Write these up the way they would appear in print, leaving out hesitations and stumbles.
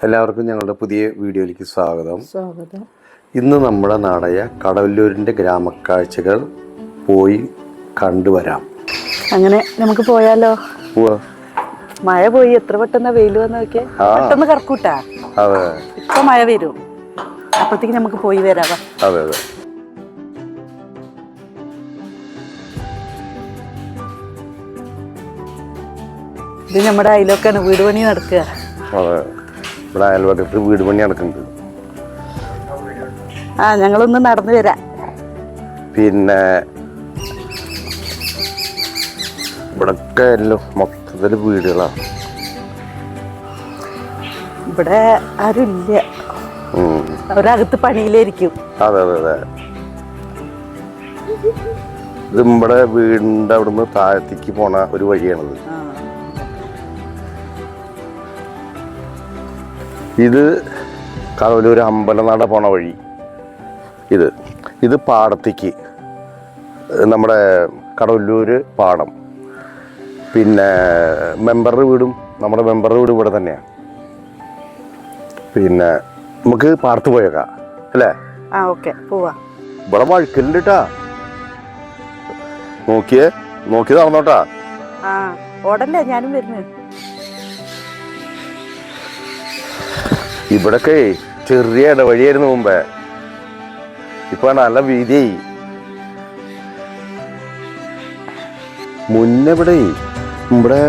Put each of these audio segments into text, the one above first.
എല്ലാവർക്കും ഞങ്ങളുടെ പുതിയ വീഡിയോയിലേക്ക് സ്വാഗതം. ഇന്ന് നമ്മുടെ നാടായ കടവല്ലൂരിൻ്റെ ഗ്രാമക്കാഴ്ചകൾ പോയി കണ്ടുവരാം. അങ്ങനെ നമുക്ക് പോയാലോ? മഴ പോയി എത്ര പെട്ടെന്ന് വെയിൽ വന്ന് നോക്കിയേ, പെട്ടെന്ന് കറക്കൂട്ടാ. ഇപ്പൊ മഴ വരും, അപ്പത്തേക്ക് നമുക്ക് പോയി വരാം. അതെ അതെ. ഇത് നമ്മുടെ അയലൊക്കെയാണ്, വീട് പണി നടക്കുക. അതെ, ഇവിടെ അയൽവക്കത്ത് വീട് പണി നടക്കുന്നുണ്ട്. ഞങ്ങളൊന്ന് നടന്നു വരാം. പിന്നെ ഇവിടൊക്കെ എല്ലാം മൊത്തത്തില് വീടുകളാണ്. ഇവിടെ ആരും ഇല്ല, അവരകത്ത് പണിയിലായിരിക്കും. അതെ അതെ അതെ. ഇത് നമ്മുടെ വീടിന്റെ അവിടുന്ന് താഴത്തേക്ക് പോണ ഒരു വഴിയാണത്. ഇത് കടവല്ലൂർ അമ്പലനട പോണ വഴി. ഇത് പാടത്തേക്ക്, നമ്മുടെ കടവല്ലൂര് പാടം. പിന്നെ മെമ്പറുടെ വീടും നമ്മുടെ മെമ്പറുടെ വീടും ഇവിടെ തന്നെയാണ്. പിന്നെ നമുക്ക് പാടത്ത് പോയേക്കാം അല്ലേ? പോവാ. ഇവിടെ വഴുക്കലുണ്ട് കേട്ടാ, നോക്കി നടന്നോട്ടാ. ഓടല്ലേ, ഞാനും വരുന്നത്. ഇവിടൊക്കെ ചെറിയ ഇടവഴിയായിരുന്നു മുമ്പേ, ഇപ്പൊ നല്ല വീതിയായി. മുന്നേ ഇവിടെ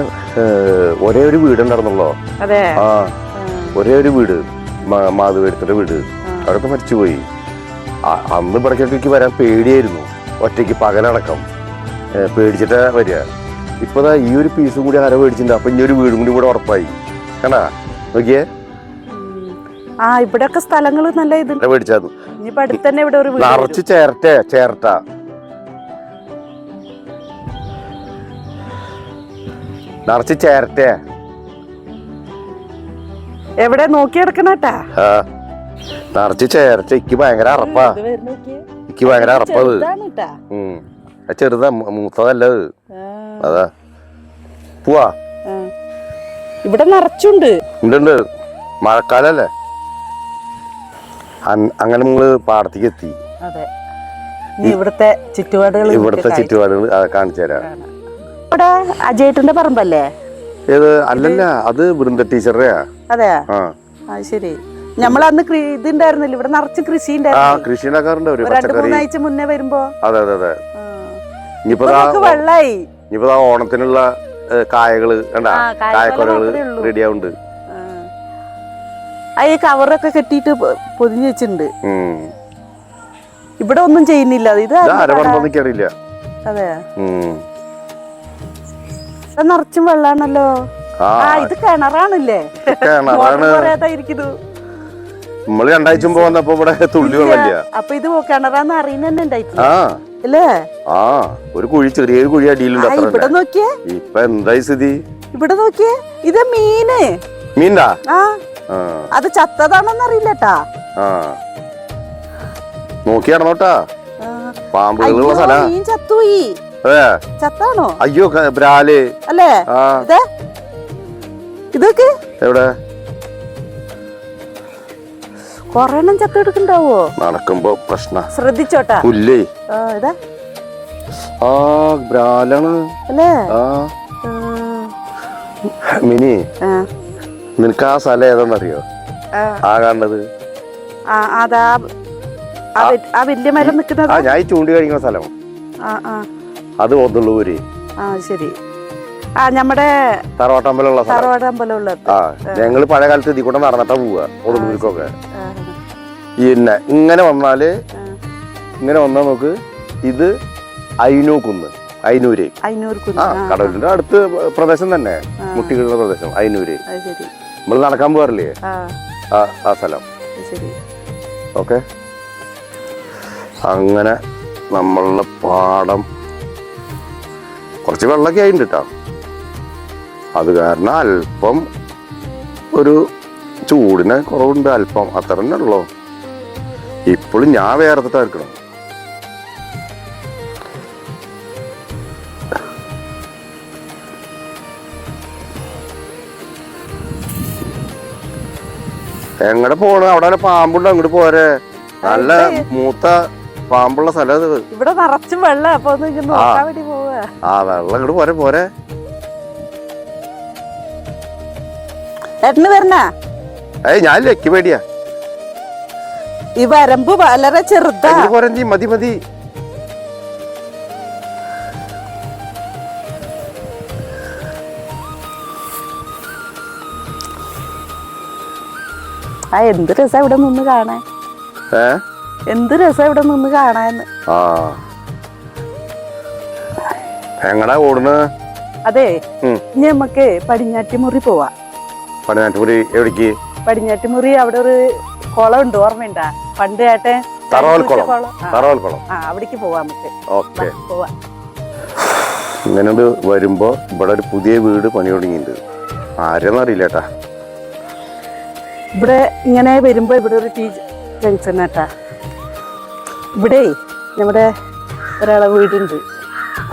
ഒരേ ഒരു വീടുണ്ടായിരുന്നല്ലോ. ഒരേ ഒരു വീട്, മാധുവേടത്തിന്റെ വീട്. അവരൊക്കെ മരിച്ചുപോയി. അന്ന് ഇവിടേക്കൊക്കെ വരാൻ പേടിയായിരുന്നു, ഒറ്റയ്ക്ക് പകലടക്കം പേടിച്ചിട്ടാ വരിക. ഇപ്പൊ ഈ ഒരു പീസും കൂടി ആരോ മേടിച്ചിട്ടുണ്ട്. അപ്പൊ ഇനി ഒരു വീടും കൂടി ഇവിടെ ഉറപ്പായി. കണ്ടാ, നോക്കിയേ. ഇവിടെയൊക്കെ സ്ഥലങ്ങള് നല്ല ഇത് മേടിച്ചായിരുന്നു. ഇനിയിപ്പോ അടുത്ത് തന്നെ ഇവിടെ ഒരു നിറച്ച് ചേരട്ട നിറച്ച് ചേരട്ട. എവിടെ നോക്കി എടുക്കണട്ടാ? നിറച്ച് ചേരട്ട. എനിക്ക് ഭയങ്കര അറപ്പാ, അത്. ചെറുതാ, മൂത്തതല്ലത്. അതാ പോവാ. ഇവിടെ നിറച്ചുണ്ട്. ഉണ്ട്, മഴക്കാലല്ലേ. അങ്ങനെ നമ്മള് പാടത്തേക്ക് എത്തി. ഇവിടുത്തെ ചുറ്റുപാടുകൾ കാണിച്ചു തരാം. ഇവിടെ അജയേട്ടന്റെ പറമ്പല്ലേ? ഏത്? അല്ലല്ല, അത് വൃന്ദ ടീച്ചറുടെയാ. അതെയാ? ശരി. നമ്മളന്ന് ഇതുണ്ടായിരുന്നില്ല, ഇവിടെ നിറച്ച് കൃഷി കൃഷി ഉണ്ടാക്കാറുണ്ട്. ഒരു 2-3 ആഴ്ച മുന്നേ വരുമ്പോ. അതെ അതെ അതെ. വെള്ളായി. ഇനിയിപ്പോ ഓണത്തിനുള്ള കായകള് കായക്കൊലകള് റെഡി ആവുന്നുണ്ട്. ഈ കവറൊക്കെ കെട്ടിയിട്ട് പൊതിഞ്ഞു വെച്ചിട്ടുണ്ട്. ഇവിടെ ഒന്നും ചെയ്യുന്നില്ല. ഇത് അറിയില്ല. അതെ, നിറച്ചും വെള്ളാണല്ലോ. ഇത് കിണറാണല്ലേ? നമ്മള് 2 ആഴ്ച മുമ്പ് വന്നപ്പോ ഇവിടെ തുള്ളി വെള്ളമില്ല. അപ്പൊ ഇത് കിണറാന്ന് അറിയുന്നുണ്ടായി അല്ലേ? ഒരു കുഴി, ചെറിയൊരു കുഴി അടിയിലുണ്ട്. ഇവിടെ നോക്കിയേ, ഇപ്പൊ എന്തായി സ്ഥിതി? ഇവിടെ നോക്കിയേ, ഇത് മീനാ. അത് ചത്തതാണെന്ന് അറിയില്ലട്ടാ. നോക്കി നടന്നോട്ടാ, പാമ്പുകളുള്ള സ്ഥലം. മീൻ ചത്തുപോയി. ചത്താണോ? അയ്യോ, ബ്രാല് അല്ലേ? ഇതൊക്കെ എവിടെ? കൊറേണ്ണം ചത്തെടുക്കണ്ടാവോ? നടക്കുമ്പോ പ്രശ്ന, ശ്രദ്ധിച്ചോട്ടാ. പുല്ലേ ബ്രാലാണ് അല്ലേ? മിനി, നിനക്ക് ആ സ്ഥലം ഏതാന്നറിയോ? കാണുന്നത് വലിയ മരം നിൽക്കുന്നത്. ഞാൻ ചൂണ്ടി കഴിക്കുന്ന സ്ഥലം അത് ഒന്നുള്ളൂര്. ശരി. നമ്മുടെ തറവാട്ടമ്പലമുള്ള. ഞങ്ങള് പഴയ കാലത്ത് ഇതിൽ കൂടെ നടന്നിട്ടാ പോവുക ഒന്നുകൂർക്കൊക്കെ. പിന്നെ ഇങ്ങനെ വന്നാ നോക്ക്, ഇത് അയിനൂക്കുന്ന്, അയിനൂര്. കടലിന്റെ അടുത്ത് പ്രദേശം തന്നെ, മുട്ടികളുടെ പ്രദേശം അയിനൂര്. നമ്മള് നടക്കാൻ പോകാറില്ലേ, ആ സ്ഥലം. ഓക്കെ. അങ്ങനെ നമ്മളുടെ പാടം കുറച്ച് വെള്ളമൊക്കെ ആയിട്ടുണ്ട് കേട്ടോ. അത് കാരണം അല്പം ഒരു ചൂടിന് കുറവുണ്ട്, അല്പം. അത്ര തന്നെ ഉള്ളൂ. ഇപ്പോഴും ഞാൻ വേർത്തിട്ടായിരിക്കണം. എങ്ങടെ പോണ്? അവിടെ പാമ്പുണ്ട്, അങ്ങോട്ട് പോരെ. നല്ല മൂത്ത പാമ്പുള്ള സ്ഥലം ഇത്. ഇവിടെ നിറച്ചും വെള്ളം. അപ്പൊ നോക്കാൻ വേണ്ടി പോവാ. വെള്ളം ഇങ്ങോട്ട് പോരെ പോരെ. ഏട്ടന് വരണ? ഞാൻ ലക്കി പേടിയാ. ഈ വരമ്പ് വളരെ ചെറുതാ. മതി മതി. എന്ത് രസാ ഇവിടെ നിന്ന് കാണാൻ. എന്ത് രസാ ഇവിടെ നിന്ന് കാണാന്ന്. എങ്ങടാ ഓടുന്നത്? അതെ, നമുക്ക് പടിഞ്ഞാറ്റുമുറി പോവാ. പടിഞ്ഞാറ്റുമുറി എവിടേക്ക്? പടിഞ്ഞാറ്റുമുറി അവിടെ ഒരു കുളം ഉണ്ട്, ഓർമ്മയുണ്ടാ? പണ്ട് ഏട്ടൻ അവിടേക്ക് പോവാ. നമുക്ക് പോവാ. ഇങ്ങനെ വരുമ്പോ ഇവിടെ ഒരു പുതിയ വീട് പണി തുടങ്ങിയിട്ടുണ്ട്. ആരെയൊന്നും അറിയില്ല ഏട്ടാ. ഇവിടെ ഇങ്ങനെ വരുമ്പോ ഇവിടെ ഒരു ടീ ജംഗ്ഷൻ ഏട്ടാ. ഇവിടെ നമ്മുടെ ഒരാളെ വീടുണ്ട്.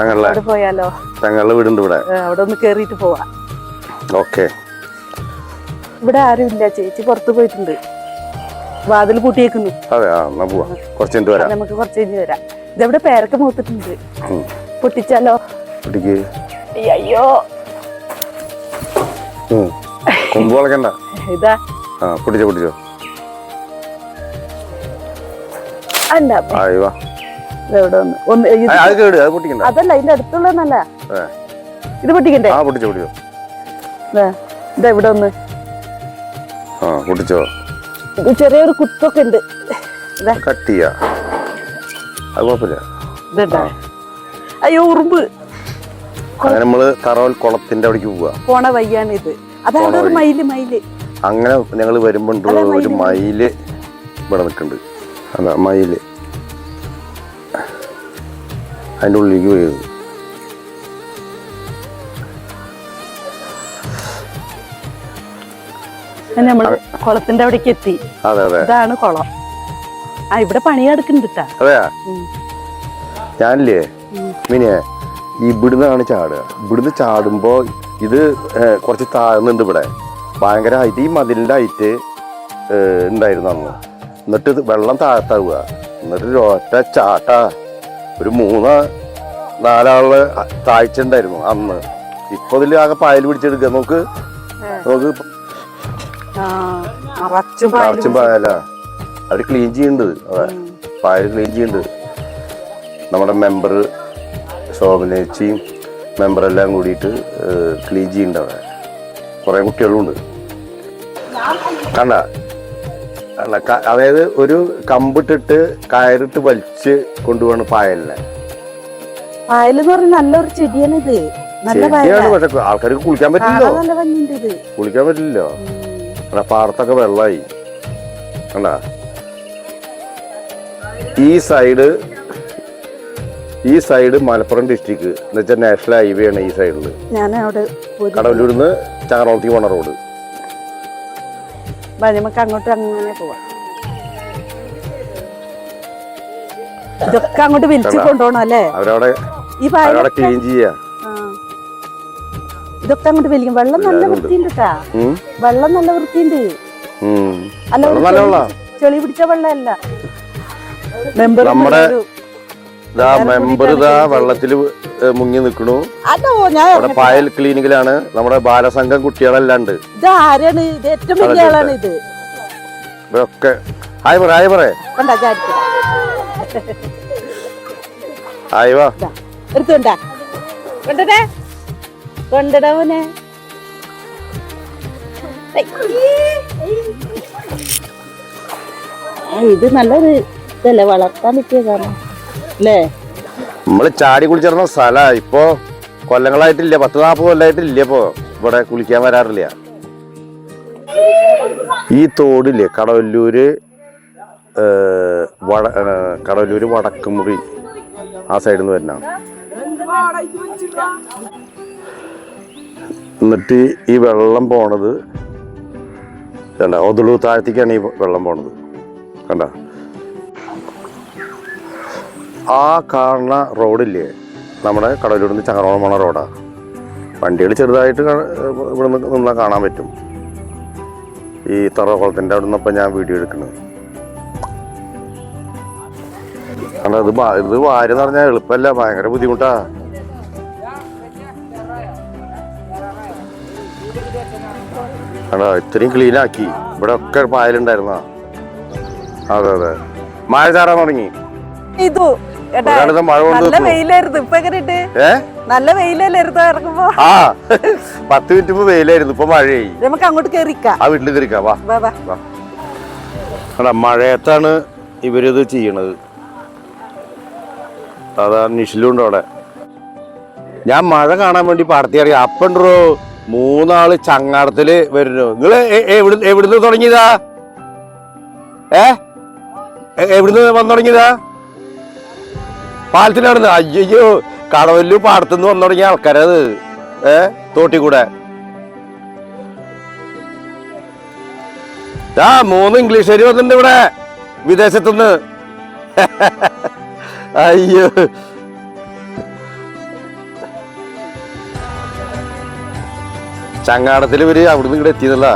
അവിടെ പോയാലോ? തങ്ങളുടെ വീടുണ്ട് ഇവിടെ. അവിടെ ഒന്ന് കേറിയിട്ട് പോവാ. ഓക്കെ. ഇവിടെ ആരും ഇല്ല, ചേച്ചി പുറത്തു പോയിട്ടുണ്ട്. വാതിൽ പൂട്ടിയേക്കുന്നു. നമുക്ക് കുറച്ച് കഴിഞ്ഞ് വരാം. ഇതെവിടെ പേരൊക്കെ മൂത്തിട്ടുണ്ട്. പൊട്ടിച്ചാലോ? അയ്യോ ഇതാ പൊട്ടിച്ചോ. അതല്ല, ഇതിന്റെ അടുത്തുള്ളതല്ല. ഇത് പൊട്ടിക്കണ്ടേ? ഇതെവിടെ ഒന്ന് പൊട്ടിച്ചോ. ചെറിയൊരു കുത്തൊക്കെ ഉണ്ട്. അയ്യോ ഉറുമ്പ്. നമ്മള് തറവൽ കുളത്തിന്റെ അവിടേക്ക് പോണ വയ്യാണ് ഇത്. അതാണ് ഒരു മയില്. അങ്ങനെ ഞങ്ങള് വരുമ്പോ ഒരു മയില് ഇവിടെ നിൽക്കുന്നുണ്ട്. അതാ മയില് അതിന്റെ ഉള്ളിലേക്ക് പോയത്. നമ്മള് കുളത്തിന്റെ അവിടേക്ക് എത്തി. ഇതാണ് കുളം. ഇവിടെ പണി നടക്കുന്നുണ്ട്. അതെയാ? ഞാനില്ലേ മിനിയെ, ഇവിടുന്നാണ് ചാടുക. ഇവിടുന്ന് ചാടുമ്പോ ഇത് കുറച്ച് താഴ്ന്നുണ്ട്. ഇവിടെ ഭയങ്കര ഹൈറ്റ്, ഈ മതിലിന്റെ ഹൈറ്റ് ഉണ്ടായിരുന്നു അന്ന്. എന്നിട്ട് വെള്ളം താഴ്ത്താവുക. എന്നിട്ട് ഒറ്റ ചാട്ടാ. ഒരു 3-4 താഴ്ച ഉണ്ടായിരുന്നു അന്ന്. ഇപ്പൊ ഇതിൽ ആകെ പായൽ പിടിച്ചെടുക്കുക. നോക്ക് പായലാ. അവര് ക്ലീൻ ചെയ്യുന്നുണ്ട്. അതെ, പായൽ ക്ലീൻ ചെയ്യുന്നുണ്ട്. നമ്മുടെ മെമ്പർ ശോഭനേച്ചിയും മെമ്പറെല്ലാം കൂടിയിട്ട് ക്ലീൻ ചെയ്യുന്നുണ്ട്. അവിടെ കുറെ കുട്ടികളുണ്ട്. കണ്ട, അതായത് ഒരു കമ്പിട്ടിട്ട് കയറിട്ട് വലിച്ച് കൊണ്ടുപോകണം പായലിനെ. പായലെന്ന് പറഞ്ഞ നല്ലൊരു ചെടിയാണ് ഇത്. പക്ഷെ ആൾക്കാർക്ക് കുളിക്കാൻ പറ്റില്ലല്ലോ. കുളിക്കാൻ പറ്റില്ലല്ലോ. പാടത്തൊക്കെ വെള്ളമായി. കണ്ട, ഈ സൈഡ് മലപ്പുറം ഡിസ്ട്രിക്ട് എന്ന് വെച്ചാൽ നാഷണൽ ഹൈവേ ആണ്. ഈ സൈഡില് കടവല്ലൂരിന്ന് ചങ്ങനാളത്തേക്ക് പോണ റോഡ്. നമുക്ക് അങ്ങോട്ട് അങ്ങനെ പോവാം. ഇതൊക്കെ അങ്ങോട്ട് വിളിച്ചു കൊണ്ടുപോകണം അല്ലേ? അവരവിടെ ക്ലീൻ ചെയ്യാ. ഇതൊക്കെ അങ്ങോട്ട് വലിക്കും. വെള്ളം നല്ല വൃത്തിയുണ്ട് കേട്ടാ. വെള്ളം നല്ല വൃത്തിയുണ്ട്. അല്ല, ചെളി പിടിച്ച വെള്ളമല്ല. നമ്മുടെ മെമ്പർ വെള്ളത്തില് മുങ്ങി നിക്കണു. പായൽ ക്ലീനിങ്ങിലാണ്. നമ്മുടെ ബാലസംഘം കുട്ടികളെല്ലാം ഉണ്ട്. ഇതാരാണ്? ഇത് ഏറ്റവും വലിയ ആളാണ് ഇത്. ഇവരൊക്കെ ഹായ് പറ. ഹായ് വാ. എടുത്തോണ്ടാ കൊണ്ടടവനെ. ഇത് നല്ലൊരു ഇതല്ലേ, വളർത്താൻ പറ്റിയതാണ് അല്ലേ? നമ്മള് ചാടി കുളിച്ചിരുന്ന സ്ഥലാ. ഇപ്പൊ കൊല്ലങ്ങളായിട്ടില്ല, 10-40 കൊല്ലമായിട്ടില്ല ഇപ്പൊ ഇവിടെ കുളിക്കാൻ വരാറില്ല. ഈ തോടില്ലേ, കടവല്ലൂര് വടക്കുമുറി ആ സൈഡിൽ നിന്ന് വരുന്ന. എന്നിട്ട് ഈ വെള്ളം പോണത് കണ്ട, ഒതുളു താഴത്തേക്കാണ് ഈ വെള്ളം പോണത്. കണ്ട, ആ കാണുന്ന റോഡില്ലേ, നമ്മുടെ കടവല്ലൂരിൽ നിന്ന് ചങ്ങനാളം പോണ റോഡാ. വണ്ടികൾ ചെറുതായിട്ട് ഇവിടെ നിന്നാൽ കാണാൻ പറ്റും. ഈ തറവക്കുളത്തിൻ്റെ അവിടെ നിന്നപ്പോൾ ഞാൻ വീഡിയോ എടുക്കുന്നത്. കാരണം ഇത് വാരെന്ന് പറഞ്ഞാൽ എളുപ്പമല്ല, ഭയങ്കര ബുദ്ധിമുട്ടാ. ഇത്രയും ക്ലീൻ ആക്കി. ഇവിടെ ഒക്കെ പായലുണ്ടായിരുന്ന. അതെ അതെ, മഴ ചാറാൻ തുടങ്ങി. മഴ കൊണ്ട് നല്ല വെയിലല്ലായിരുന്നു ഇറങ്ങുമ്പോ. ആ 10 മിനിറ്റ് മുമ്പ് വെയിലായിരുന്നു, ഇപ്പൊ മഴയായി. നമുക്ക് അങ്ങോട്ട് കേറിക്കാം. ആ വീട്ടിൽ കയറിക്കാം. വാ. മഴയത്താണ് ഇവരിത് ചെയ്യണത്. അതാ നിഷിലുണ്ട് അവിടെ. ഞാൻ മഴ കാണാൻ വേണ്ടി പാടത്തി അറിയാം. അപ്പണ്ടോ 3 ആള് ചങ്ങാടത്തില് വരുന്നു. നിങ്ങള് എവിടുന്ന് തുടങ്ങിയതാ? എവിടുന്ന് വന്നു തുടങ്ങിയതാ? പാലത്തിനാണെന്ന്. അയ്യോ, കടവല്ലു പാടത്തുനിന്ന് വന്നു തുടങ്ങിയ ആൾക്കാരത്. തോട്ടി കൂടെ 3 ഇംഗ്ലീഷുകാര് വന്നിട്ടുണ്ട് ഇവിടെ വിദേശത്തുനിന്ന്. അയ്യോ, ചങ്ങാടത്തിൽ ഇവര് അവിടുന്ന് ഇങ്ങോട്ട് എത്തിയതല്ല.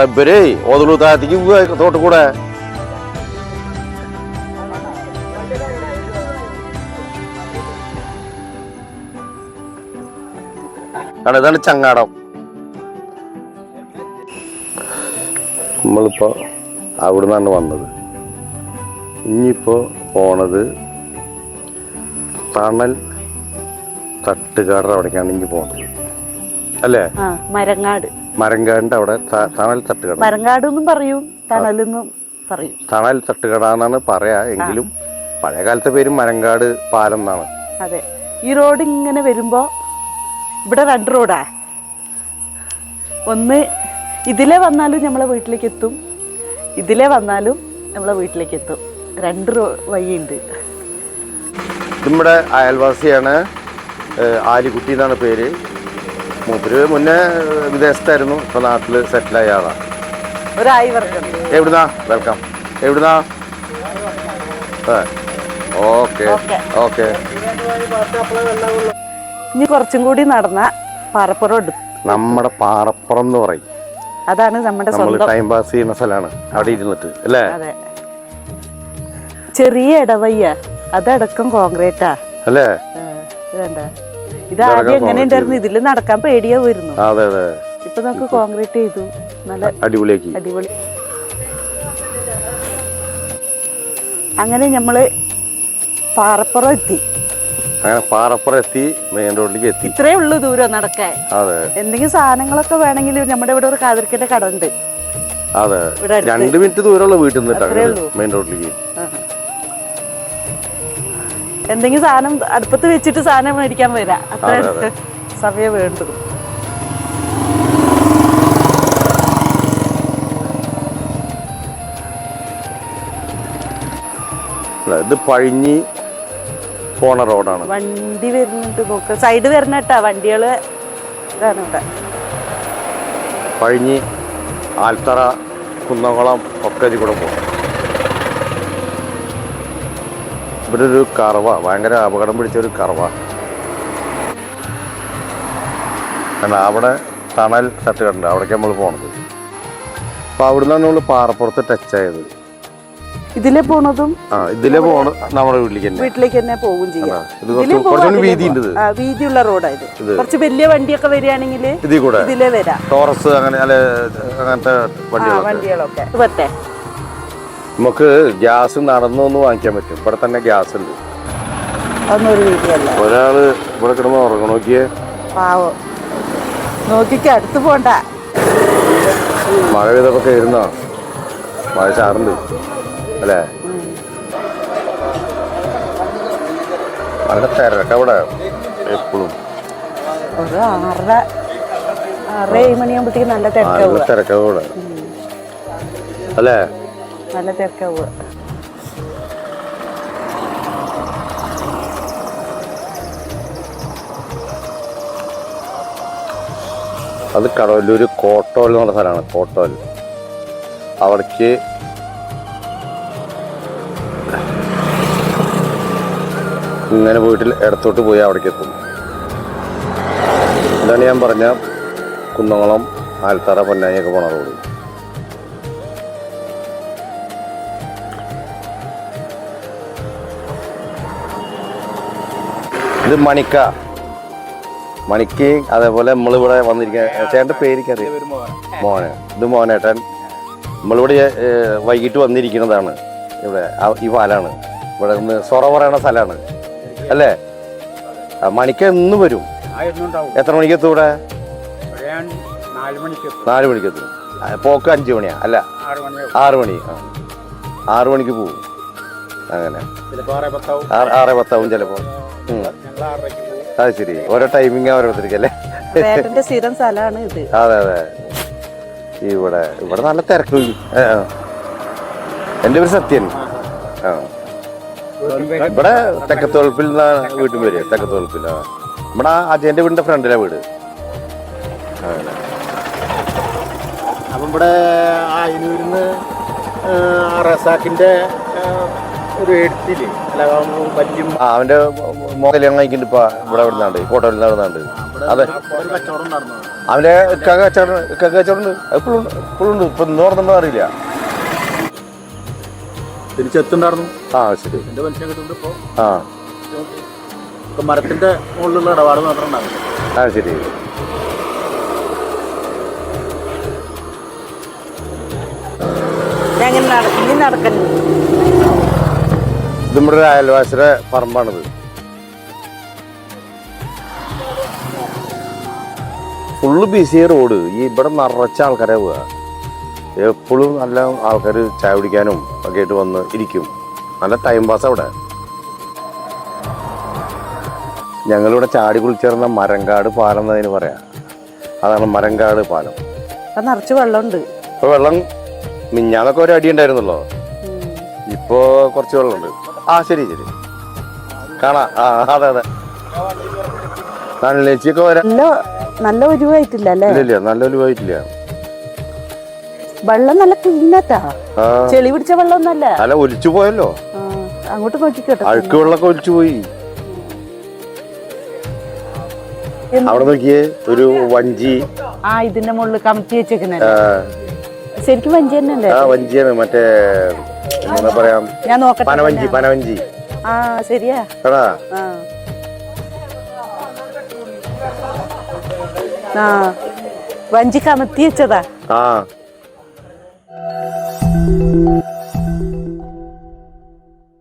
ഇവര് ഓതളു താഴത്തേക്ക് തോട്ട് കൂടെ. ഇതാണ് ചങ്ങാടം. നമ്മളിപ്പോ അവിടെ നിന്നാണ് വന്നത്. ഇനിയിപ്പോ പോണത് തണൽ തട്ടുകാട് അവിടേക്കാണ് ഇനി പോണത്, അല്ലേ? മരങ്കാടിന്റെ അവിടെ തണൽ തട്ടുകട. മരങ്കാട് എന്നും പറയും, തണലെന്നും പറയും. തണൽ തട്ടുകട എന്നാണ് പറയാ. എങ്കിലും പഴയ കാലത്തെ പേരും മരങ്കാട് പാലം എന്നാണ്. അതെ. ഈ റോഡ് ഇങ്ങനെ വരുമ്പോ ഇവിടെ 2 റോഡാ. ഒന്ന് ഇതിലെ വന്നാലും നമ്മളെ വീട്ടിലേക്ക് എത്തും, ഇതിലെ വന്നാലും നമ്മളെ വീട്ടിലേക്ക് എത്തും. 2 വഴിയുണ്ട്. നമ്മുടെ അയൽവാസിയാണ്, ആലിക്കുട്ടി എന്നാണ് പേര്. മൂപ്പര് മുന്നേ വിദേശത്തായിരുന്നു, ഇപ്പൊ നാട്ടില് സെറ്റിലായ ആളാണ്. എവിടുന്നാ? വെൽക്കം. എവിടുന്നാ? Okay okay. ഇനി കുറച്ചും കൂടി നടന്ന പാറപ്പുറം എടുത്തു. നമ്മുടെ പാറപ്പുറം എന്ന് പറയും. അതാണ് നമ്മുടെ ടൈം പാസ് ചെയ്യുന്ന സ്ഥലമാണ് അവിടെ ഇരുന്നിട്ട്, അല്ലേ? ചെറിയ ഇടവയ്യ, അതടക്കം കോൺക്രീറ്റാ, അല്ലേ? ഇതാദ്യം എങ്ങനെ ഉണ്ടായിരുന്നു? ഇതില് നടക്കാൻ പേടിയാവുമായിരുന്നു. അതെ അതെ. ഇപ്പൊ നമുക്ക് കോൺക്രീറ്റ് ചെയ്തു, നല്ല അടിപൊളിയാക്കി. അടിപൊളി. അങ്ങനെ നമ്മള് പാറപ്പുറം എത്തി. അങ്ങനെ പാറപ്പുറം എത്തി, മെയിൻ റോഡിലേക്ക് എത്തി. ഇത്രേ ഉള്ളു ദൂരം നടക്കാൻ. അതെ. എന്തെങ്കിലും സാധനങ്ങളൊക്കെ വേണമെങ്കിൽ നമ്മുടെ ഇവിടെ ഒരു കാതിരിക്കന്റെ കട ഉണ്ട്. അതെ, 2 മിനിറ്റ് ദൂരമുള്ള വീട്ടിൽ നിന്നിട്ട് മെയിൻ റോഡിലേക്ക്. എന്തെങ്കിലും സാധനം അടുപ്പത്ത് വെച്ചിട്ട് സാധനം മേടിക്കാൻ വരാം, അത്ര സമയം വേണ്ടു. ഇത് പഴിഞ്ഞി പോണ റോഡാണ്. വണ്ടി വരുന്നുണ്ട്, നോക്ക സൈഡ് വരുന്നട്ടാ വണ്ടികള്. ഇതാണ് ഇവിടെ പഴിഞ്ഞി, ആൽത്തറ, കുന്നംകുളം ഒക്കെ ഇതിൽ കൂടെ പോകും. ഇവിടെ ഒരു കറവ, ഭയങ്കര അപകടം പിടിച്ച ഒരു കറവ. അവിടെ തണൽ തട്ടുകടണ്ട്, അവിടേക്ക് നമ്മൾ പോണത്. അപ്പൊ അവിടുന്നാണ് നമ്മൾ പാറപ്പുറത്ത് ടച്ച് ആയത്. ഇതിലെ പോണതും ഇതിലെ പോണ നമ്മുടെ വീട്ടിലേക്ക് തന്നെ പോകും ചെയ്യാം. വീതിയുള്ള റോഡായത്. കുറച്ച് വലിയ വണ്ടിയൊക്കെ വരികയാണെങ്കിൽ ഇതിലെ വരാം. ടോറസ് അങ്ങനത്തെ വണ്ടികളൊക്കെ പറ്റേ. നമുക്ക് ഗ്യാസ് നടന്നൊന്ന് വാങ്ങിക്കാൻ പറ്റും. ഇവിടെ തന്നെ ഗ്യാസ് ഉണ്ട്. അതൊന്നൊരു വീട്ടിലല്ല. ഒരാള് ഇവിടെ കിടന്ന് ഉറങ്ങണം. നോക്കിയേ, പാവം. നോക്കിക്ക, അടുത്ത് പോണ്ട. മഴ പെയ്തപ്പോ കയറുന്നോ? മഴ ചാറുണ്ട്, അല്ലേ? നല്ല തിരക്ക ഇവിടെ എപ്പോഴും. ഒരു 6-7 മണിയാകുമ്പോഴത്തേക്ക് നല്ല തിരക്ക ഇവിടെ, അല്ലേ? നല്ല തിരക്കാവുക. അത് കടവല്ലൂർ കോട്ടോൽ എന്ന് പറഞ്ഞ സ്ഥലമാണ്. കോട്ടോൽ അവിടേക്ക് ഇങ്ങനെ പോയിട്ട് ഇടത്തോട്ട് പോയി അവിടേക്ക് എത്തും. ഇതാണ് ഞാൻ പറഞ്ഞ കുന്നംകുളം ആൽത്തറ പൊന്നാനിയൊക്കെ പോണ റോഡ്. ഇത് മണിക്ക് അതേപോലെ നമ്മളിവിടെ വന്നിരിക്കുക. ചേട്ടൻ്റെ പേരിക്കറിയാം, മോനെ. ഇത് മോനേട്ടൻ. നമ്മളിവിടെ വൈകിട്ട് വന്നിരിക്കുന്നതാണ്. ഇവിടെ ഈ പാലാണ്. ഇവിടെ നിന്ന് സൊറ പറയണ സ്ഥലമാണ് അല്ലേ? മണിക്ക് എന്നും വരും. എത്ര മണിക്ക് എത്തും ഇവിടെ? 4 മണിക്ക് എത്തും. പോക്ക് 5 മണിയാ? അല്ല, 6 മണി. 6 മണിക്ക് പോവും. അങ്ങനെ 6:10 ചിലപ്പോ. അത് ശരി, ഓരോ ടൈമിങ് ഓരോരുത്തർക്കല്ലേ? സ്ഥിരം സ്ഥലമാണ് ഇത്. അതെ അതെ. ഇവിടെ നല്ല തിരക്ക്. എൻ്റെ പേര് സത്യൻ. ഇവിടെ തെക്കത്തോളപ്പിൽ നിന്നാണ് വീട്ടിൽ വരിക. തെക്കത്തോളപ്പിൽ. ഇവിടെ അജയന്റെ വീടിന്റെ ഫ്രണ്ടിലെ വീട്. അപ്പം ഇവിടെ ആയിരൂരിന്ന് റസാക്കിന്റെ ഒരു എഴുത്തില് അവന്റെ കല്യാണം കഴിക്കുന്നുണ്ട്. ഇപ്പൊ ഇവിടെ വരുന്നുണ്ട്, കോട്ടയിൽ നടന്നുണ്ട്. അതെ, അവന്റെ കച്ചവടം ഉണ്ട്. ഇപ്പോഴുണ്ട്. ഇപ്പൊ ഇന്ന് പറഞ്ഞിട്ടുണ്ടോ അറിയില്ല. തിരിച്ചെത്തുണ്ടായിരുന്നു. ശരി. എന്റെ മനുഷ്യൻ കിട്ടുന്നുണ്ട് ഇപ്പൊ. മരത്തിന്റെ മുകളിലുള്ള ഇടപാട് മാത്രം ഉണ്ടാകും. ശരി. ഇത് നമ്മുടെ ഒരു അയൽവാസിയുടെ പറമ്പാണിത്. Full busy road. ഇവിടെ നിറച്ച ആൾക്കാരെ പോവുക. എപ്പോഴും നല്ല ആൾക്കാർ ചായ കുടിക്കാനും ഒക്കെ ആയിട്ട് വന്ന് ഇരിക്കും. നല്ല ടൈം പാസ് അവിടെ. ഞങ്ങളിവിടെ ചാടി കുളിച്ചേർന്ന മരങ്കാട് പാലം എന്നതിന് പറയാം. അതാണ് മരങ്കാട് പാലം. നിറച്ച് വെള്ളമുണ്ട്. ഇപ്പൊ വെള്ളം മിഞ്ഞാന്നൊക്കെ ഒരു അടി ഉണ്ടായിരുന്നല്ലോ. ഇപ്പോ കുറച്ച് വെള്ളമുണ്ട്. ശരി ശരി, കാണാം. അതെ അതെ. ചേച്ചിയൊക്കെ വരാം. നല്ല ഒഴിവായിട്ടില്ല അല്ലേ? ഇല്ല, നല്ല ഒഴിവായിട്ടില്ല. വെള്ളം നല്ല ക്ലീനാട്ടാ. ചെളി പിടിച്ച വെള്ളം ഒന്നല്ല. അല്ല, ഒലിച്ചു പോയല്ലോ. അങ്ങോട്ട് നോക്കിക്കോട്ടെ. അഴുക്ക് വെള്ളമൊക്കെ ഒലിച്ചു പോയി. അവിടെ നോക്കിയേ, ഒരു വഞ്ചി. ഇതിന്റെ മുകളിൽ കമത്തി വെച്ചേക്കുന്ന ശരിക്കും വഞ്ചി തന്നെയല്ലേ? വഞ്ചിയാണ്. മറ്റേ എന്താ പറയാ, ഞാൻ നോക്കട്ടെ. പനവഞ്ചി. ശരിയാ. വഞ്ചി കമത്തി വെച്ചതാ.